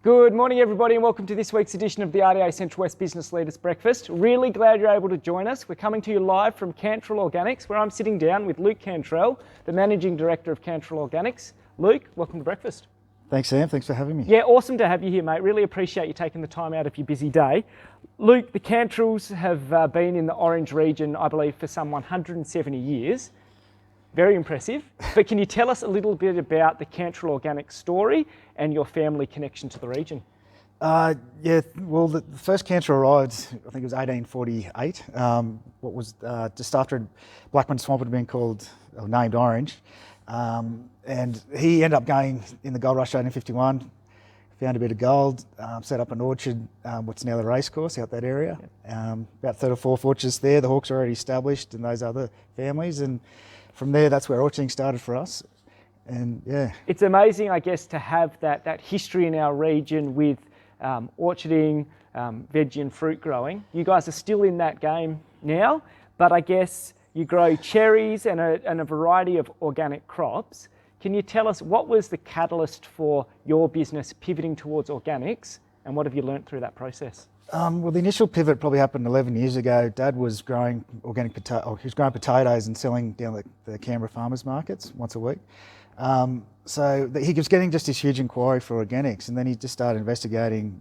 Good morning, everybody, and welcome to this week's edition of the RDA Central West Business Leaders Breakfast. Really glad you're able to join us. We're coming to you live from Cantrill Organics, where I'm sitting down with Luke Cantrill, the Managing Director of Cantrill Organics. Luke, welcome to breakfast. Thanks, Sam. Thanks for having me. Yeah, awesome to have you here, mate. Really appreciate you taking the time out of your busy day. Luke, the Cantrills have been in the Orange region, I believe, for some 170 years. Very impressive. But can you tell us a little bit about the Cantrill Organics story and your family connection to the region? The first Cantrill arrived, I think it was 1848. What was just after Blackman Swamp had been named Orange. And he ended up going in the gold rush 1851, found a bit of gold, set up an orchard, what's now the racecourse out that area. About third or fourth orchards there. The Hawks are already established and those other families. And from there, that's where orcharding started for us. And yeah. It's amazing, I guess, to have that history in our region with orcharding, veggie and fruit growing. You guys are still in that game now, but I guess you grow cherries and a variety of organic crops. Can you tell us what was the catalyst for your business pivoting towards organics, and what have you learnt through that process? Well, the initial pivot probably happened 11 years ago. Dad was growing he was growing potatoes and selling down the Canberra farmers markets once a week. So he was getting just this huge inquiry for organics, and then he just started investigating,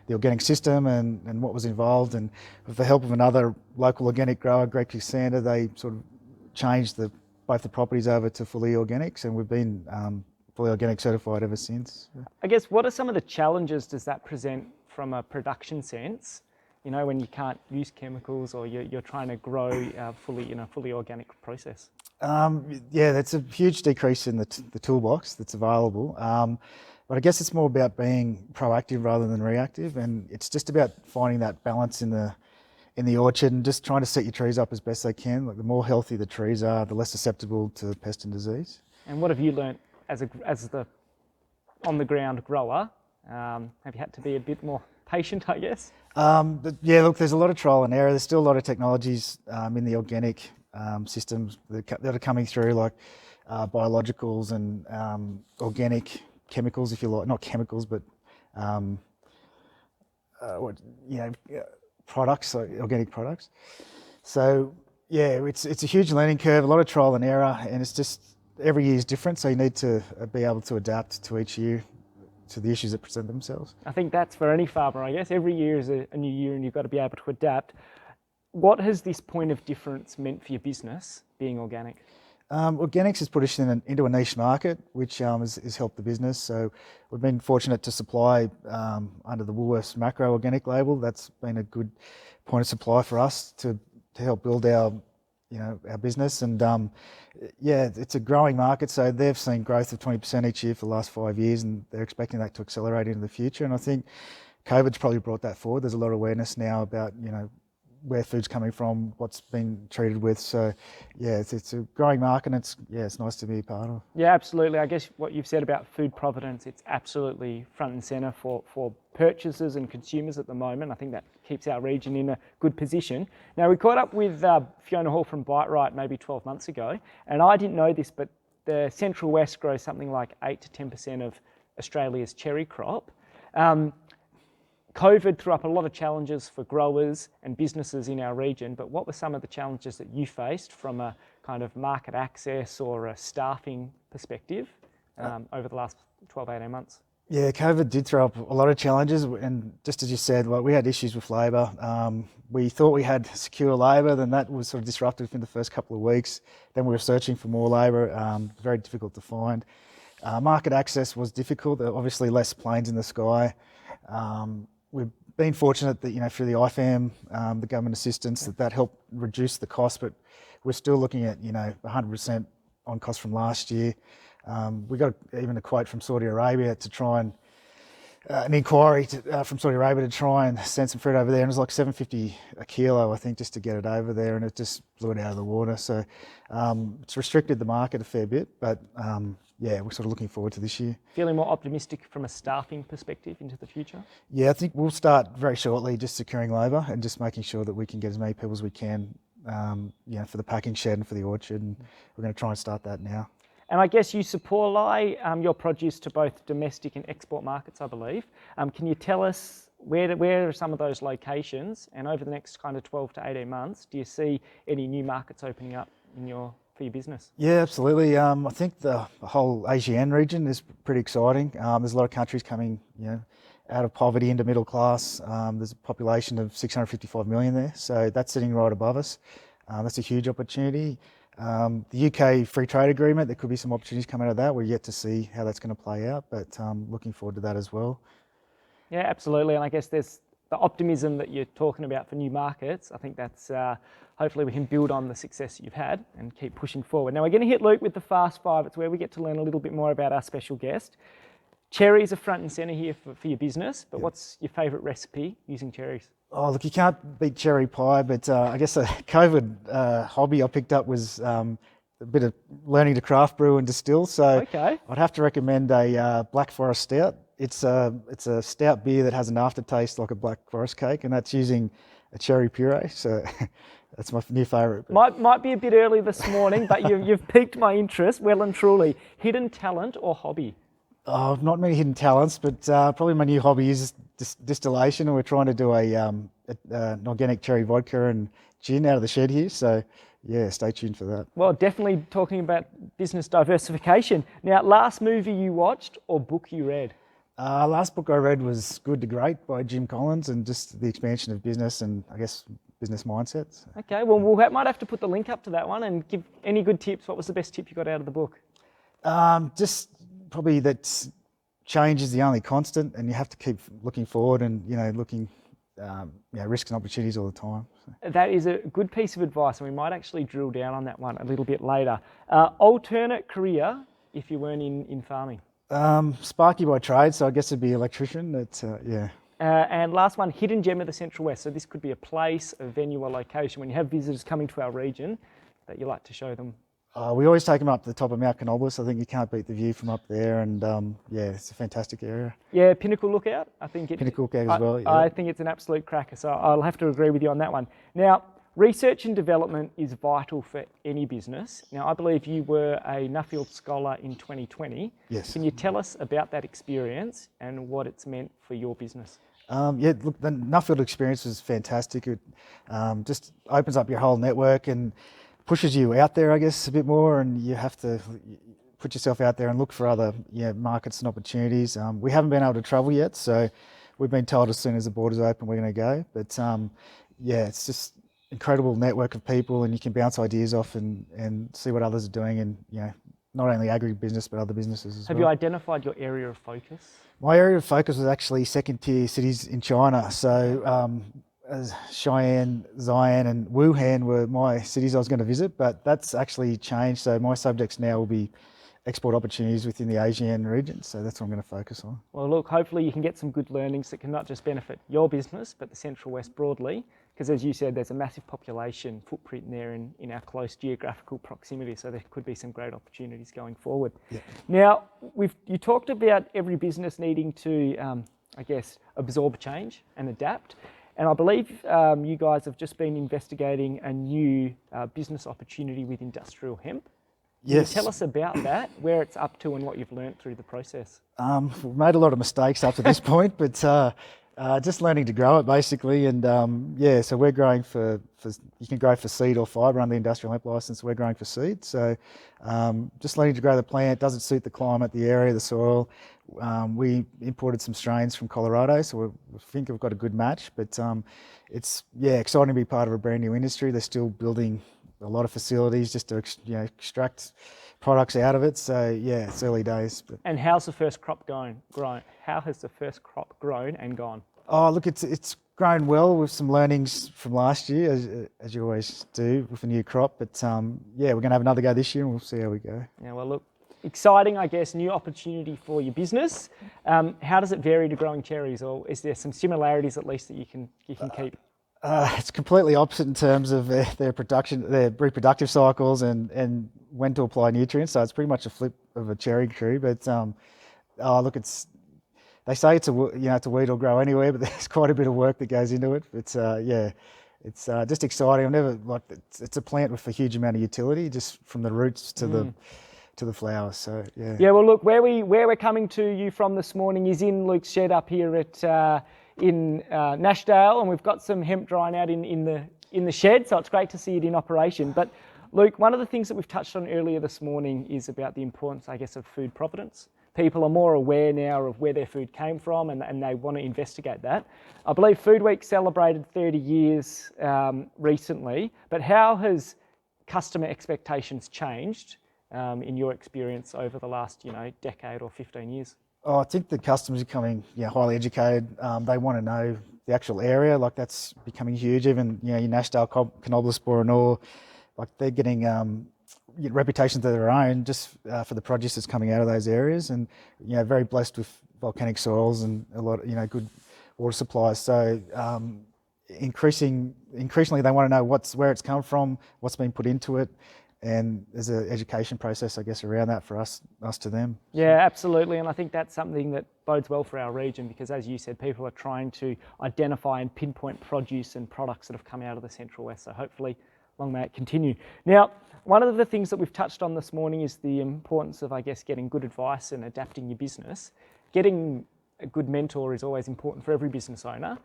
the organic system and what was involved. And with the help of another local organic grower, Greg Kisander, they sort of changed both the properties over to fully organics, and we've been fully organic certified ever since. I guess, what are some of the challenges does that present from a production sense, when you can't use chemicals or you're trying to grow fully organic process? That's a huge decrease in the toolbox that's available. But I guess it's more about being proactive rather than reactive, and it's just about finding that balance in the orchard and just trying to set your trees up as best they can. Like, the more healthy the trees are, the less susceptible to pest and disease. And what have you learnt as the on the ground grower? Have you had to be a bit more patient, I guess? There's a lot of trial and error. There's still a lot of technologies in the organic systems that are coming through, like biologicals and organic chemicals, if you like. Not chemicals, but products, like organic products. So it's a huge learning curve, a lot of trial and error, and it's just every year is different. So you need to be able to adapt to each year, to the issues that present themselves. I think that's for any farmer, I guess. Every year is a new year and you've got to be able to adapt. What has this point of difference meant for your business, being organic? Organics has put us into a niche market, which has helped the business. So we've been fortunate to supply under the Woolworths Macro Organic label. That's been a good point of supply for us to help build our business. And it's a growing market. So they've seen growth of 20% each year for the last 5 years, and they're expecting that to accelerate into the future. And I think COVID's probably brought that forward. There's a lot of awareness now about, where food's coming from, what's been treated with. So it's a growing market, and it's nice to be a part of. Yeah, absolutely. I guess what you've said about food providence, it's absolutely front and centre for purchasers and consumers at the moment. I think that keeps our region in a good position. Now, we caught up with Fiona Hall from Bite Right maybe 12 months ago, and I didn't know this, but the Central West grows something like 8 to 10% of Australia's cherry crop. COVID threw up a lot of challenges for growers and businesses in our region, but what were some of the challenges that you faced from a kind of market access or a staffing perspective over the last 12, 18 months? Yeah, COVID did throw up a lot of challenges, and just as you said, we had issues with labour. We thought we had secure labour, then that was sort of disrupted within the first couple of weeks. Then we were searching for more labour, very difficult to find. Market access was difficult, obviously less planes in the sky. We've been fortunate that, through the IFAM, the government assistance, that helped reduce the cost, but we're still looking at, 100% on cost from last year. We got even a quote from Saudi Arabia to try and, an inquiry from Saudi Arabia to try and send some fruit over there, and it was like $7.50 a kilo, I think, just to get it over there, and it just blew it out of the water. So it's restricted the market a fair bit, but we're sort of looking forward to this year. Feeling more optimistic from a staffing perspective into the future? Yeah, I think we'll start very shortly just securing labour and just making sure that we can get as many people as we can, for the packing shed and for the orchard, and we're going to try and start that now. And I guess you supply your produce to both domestic and export markets, I believe. Can you tell us where are some of those locations? And over the next kind of 12 to 18 months, do you see any new markets opening up for your business? Yeah, absolutely. I think the whole ASEAN region is pretty exciting. There's a lot of countries coming, out of poverty into middle class. There's a population of 655 million there, so that's sitting right above us. That's a huge opportunity. The UK free trade agreement, there could be some opportunities coming out of that. We're yet to see how that's going to play out, but looking forward to that as well. Yeah, absolutely. And I guess there's the optimism that you're talking about for new markets. I think that's hopefully we can build on the success that you've had and keep pushing forward. Now we're going to hit Luke with the Fast Five. It's where we get to learn a little bit more about our special guest. Cherries are front and centre here for your business, but what's your favourite recipe using cherries? Oh, look, you can't beat cherry pie, but I guess a COVID hobby I picked up was a bit of learning to craft brew and distill. So Okay. I'd have to recommend a Black Forest Stout. It's a stout beer that has an aftertaste like a Black Forest cake, and that's using a cherry puree. So that's my new favourite. Might be a bit early this morning, but you've piqued my interest well and truly. Hidden talent or hobby? Oh, not many hidden talents, but probably my new hobby is distillation, and we're trying to do an organic cherry vodka and gin out of the shed here. So yeah, stay tuned for that. Well, definitely talking about business diversification. Now, last movie you watched or book you read? Last book I read was Good to Great by Jim Collins, and just the expansion of business and I guess business mindsets. Okay, well, we might have to put the link up to that one and give any good tips. What was the best tip you got out of the book? Just probably that change is the only constant, and you have to keep looking forward and looking risks and opportunities all the time. So. That is a good piece of advice, and we might actually drill down on that one a little bit later. Alternate career if you weren't in farming? Sparky by trade, so I guess it'd be electrician. And last one, hidden gem of the Central West. So this could be a place, a venue, or location when you have visitors coming to our region that you like to show them. We always take them up to the top of Mount Canobolas. I think you can't beat the view from up there, and it's a fantastic area. Yeah, Pinnacle Lookout. Pinnacle Lookout as well. Yeah. I think it's an absolute cracker, so I'll have to agree with you on that one. Now, research and development is vital for any business. Now, I believe you were a Nuffield Scholar in 2020. Yes. Can you tell us about that experience and what it's meant for your business? Look, the Nuffield experience was fantastic. It just opens up your whole network and pushes you out there, I guess, a bit more, and you have to put yourself out there and look for other markets and opportunities. We haven't been able to travel yet, so we've been told as soon as the borders open we're going to go. But it's just incredible network of people, and you can bounce ideas off and see what others are doing, and not only agribusiness but other businesses as well. Have you identified your area of focus? My area of focus was actually second-tier cities in China. So Cheyenne, Xi'an and Wuhan were my cities I was going to visit, but that's actually changed. So my subjects now will be export opportunities within the ASEAN region. So that's what I'm going to focus on. Well, look, hopefully you can get some good learnings that can not just benefit your business, but the Central West broadly. Because as you said, there's a massive population footprint there in our close geographical proximity. So there could be some great opportunities going forward. Yeah. Now, you talked about every business needing to, absorb change and adapt. And I believe you guys have just been investigating a new business opportunity with industrial hemp. Can Yes. you tell us about that, where it's up to and what you've learnt through the process? We've made a lot of mistakes up to this point, but just learning to grow it basically. And so we're growing you can grow for seed or fibre under the industrial hemp licence. We're growing for seed. So just learning to grow the plant. Doesn't suit the climate, the area, the soil. We imported some strains from Colorado, so we think we've got a good match. But it's exciting to be part of a brand new industry. They're still building a lot of facilities just to extract products out of it. So it's early days. But. And how's the first crop grown? How has the first crop grown and gone? Oh, look, it's grown well with some learnings from last year, as you always do with a new crop. But we're going to have another go this year, and we'll see how we go. Yeah, well, look, exciting, I guess, new opportunity for your business. How does it vary to growing cherries, or is there some similarities at least that you can keep? It's completely opposite in terms of their production, their reproductive cycles, and when to apply nutrients. So it's pretty much a flip of a cherry tree. But they say it's a weed will grow anywhere, but there's quite a bit of work that goes into it. It's just exciting. It's a plant with a huge amount of utility, just from the roots to to the flowers. So yeah. Yeah, well, look, where we're coming to you from this morning is in Luke's shed up here at in Nashdale, and we've got some hemp drying out in the shed, so it's great to see it in operation. But Luke, one of the things that we've touched on earlier this morning is about the importance, I guess, of food providence. People are more aware now of where their food came from, and they want to investigate that. I believe Food Week celebrated 30 years recently, but how has customer expectations changed in your experience over the last, decade or 15 years? Oh, I think the customers are becoming highly educated. They want to know the actual area, like that's becoming huge. Even your Nashdale, Canoblespor and all, like they're getting reputations of their own just for the produce that's coming out of those areas, and very blessed with volcanic soils and a lot of good water supplies. So increasingly they want to know where it's come from, what's been put into it. And there's an education process, I guess, around that for us to them. Yeah, absolutely. And I think that's something that bodes well for our region because, as you said, people are trying to identify and pinpoint produce and products that have come out of the Central West. So hopefully, long may it continue. Now, one of the things that we've touched on this morning is the importance of, I guess, getting good advice and adapting your business. Getting a good mentor is always important for every business owner.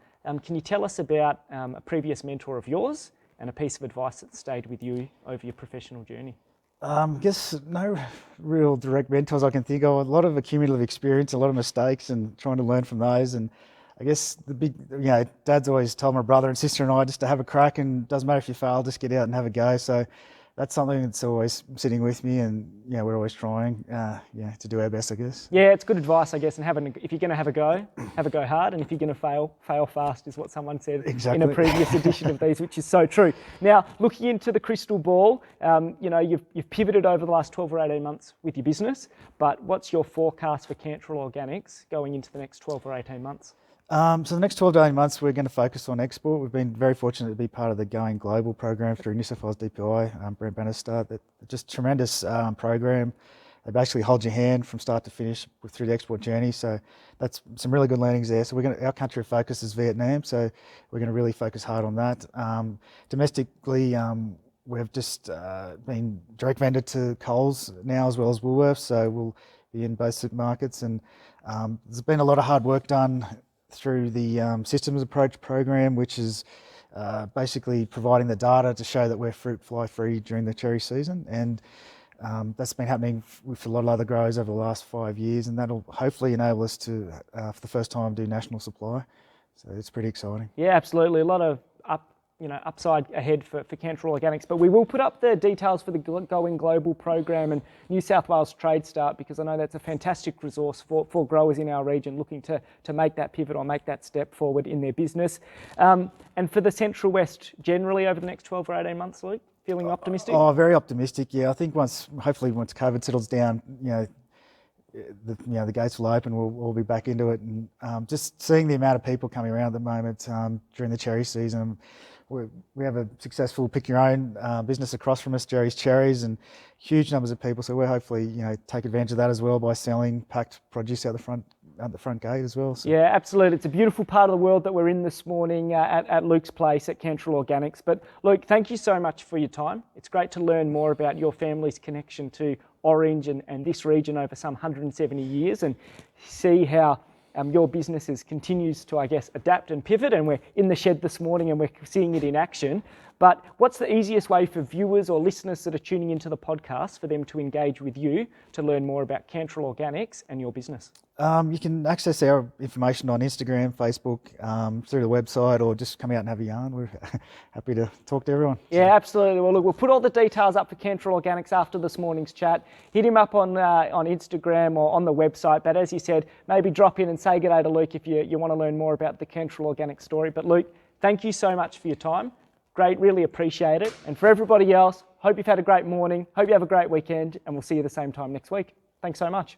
Can you tell us about a previous mentor of yours and a piece of advice that stayed with you over your professional journey? I guess no real direct mentors I can think of. A lot of accumulative experience, a lot of mistakes, and trying to learn from those. And I guess the big, Dad's always told my brother and sister and I just to have a crack, and doesn't matter if you fail, just get out and have a go. So that's something that's always sitting with me, and we're always trying, to do our best, I guess. Yeah, it's good advice, I guess. And if you're going to have a go hard, and if you're going to fail fast, is what someone said exactly. In a previous edition of these, which is so true. Now, looking into the crystal ball, you've pivoted over the last 12 or 18 months with your business, but what's your forecast for Cantrill Organics going into the next 12 or 18 months? So the next 12 to 18 months, we're going to focus on export. We've been very fortunate to be part of the Going Global program through New South Wales DPI, Brent Bannister. That's just a tremendous program. They basically hold your hand from start to finish through the export journey. So that's some really good learnings there. So our country of focus is Vietnam. So we're going to really focus hard on that. Domestically, we've just been direct vendor to Coles now as well as Woolworths. So we'll be in both supermarkets. And there's been a lot of hard work done through the systems approach program, which is basically providing the data to show that we're fruit fly free during the cherry season. And that's been happening with a lot of other growers over the last 5 years, and that'll hopefully enable us to, for the first time, do national supply. So it's pretty exciting. Yeah, absolutely. A lot of upside ahead for Cantrill Organics, but we will put up the details for the Going Global program and New South Wales Trade Start, because I know that's a fantastic resource for growers in our region looking to make that pivot or make that step forward in their business. And for the Central West generally over the next 12 or 18 months, Luke, feeling optimistic? Oh, very optimistic. Yeah, I think hopefully once COVID settles down, the gates will open. We'll be back into it, and just seeing the amount of people coming around at the moment during the cherry season. We have a successful pick your own business across from us, Jerry's Cherries, and huge numbers of people. So we'll hopefully take advantage of that as well by selling packed produce out the front gate as well. So. Yeah, absolutely. It's a beautiful part of the world that we're in this morning at Luke's place at Cantrill Organics. But Luke, thank you so much for your time. It's great to learn more about your family's connection to Orange and this region over some 170 years, and see how your business continues to, I guess, adapt and pivot, and we're in the shed this morning and we're seeing it in action. But what's the easiest way for viewers or listeners that are tuning into the podcast for them to engage with you to learn more about Cantrill Organics and your business? You can access our information on Instagram, Facebook, through the website, or just come out and have a yarn. We're happy to talk to everyone. Yeah, absolutely. Well, look, we'll put all the details up for Cantrill Organics after this morning's chat. Hit him up on Instagram or on the website. But as you said, maybe drop in and say good day to Luke if you want to learn more about the Cantrill Organics story. But Luke, thank you so much for your time. Great, really appreciate it. And for everybody else, hope you've had a great morning. Hope you have a great weekend, and we'll see you the same time next week. Thanks so much.